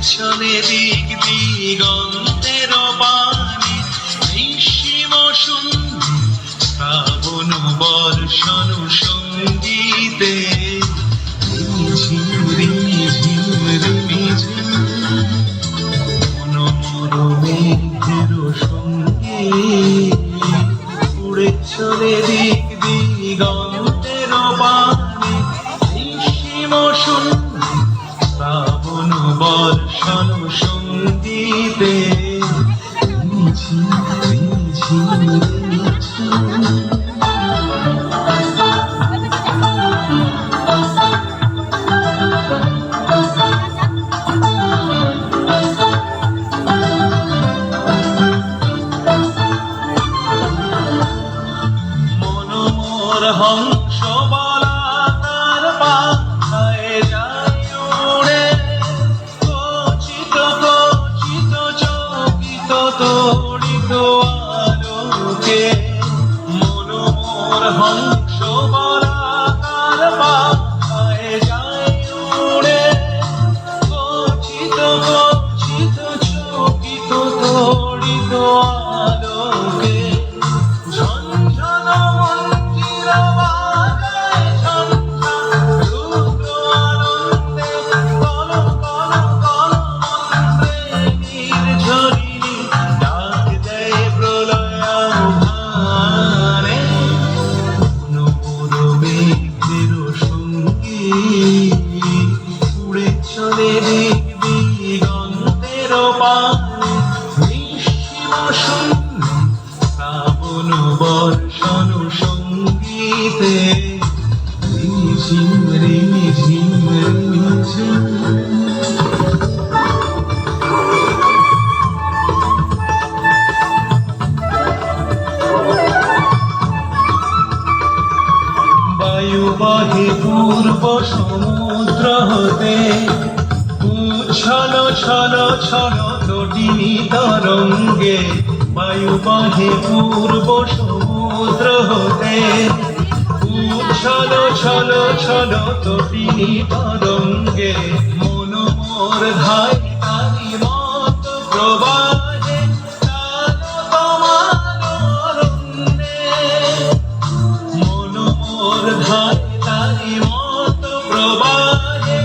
চলে দিক দিগন্তের পানে নিঃসীম শূন্য শ্রাবণ বর্ষণ সঙ্গীতে মেঘের সঙ্গে উড়ে চলে দিক দিগন্তের পানে নিঃসীম শূন্য শ্রাবণ বর্ষণ সঙ্গীতে মনোমোর হংস বলা তার পাখায় যায় উড়ে কচিত কচিত চকিত তড়িত আলোকে মনোমোর হংস বলা তার পাখায় যায় উড়ে কচিত কচিত চকিত তড়িত আলোকে উড়ে চলে দিগন্তের পানে নিঃসীম শূন্য শ্রাবণ বর্ষণ সঙ্গীতে ঝিম ঝিম ঝিম। বায়ু বহে পূর্ব সমুদ্র হতে উচ্ছল ছল ছল তটিনী তরঙ্গে বায়ু বহে পূর্ব সমুদ্র হতে উচ্ছল ছল ছল তটিনী তরঙ্গে মনোমোর ধাই তারি মত প্রবাহে মনোমোর ধাই তারি মত প্রবাহে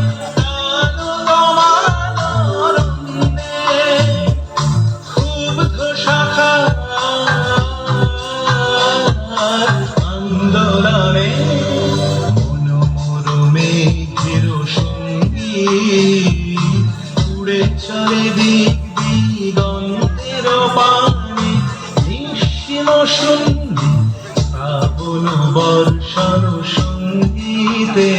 ক্ষুব্ধ শাখা আন্দোলনে মনোমোর মেঘের সঙ্গী উড়ে চলে দিক দিগন্তের পানে নিঃসীম শূন্য শ্রাবণ বর্ষণ সঙ্গীতে।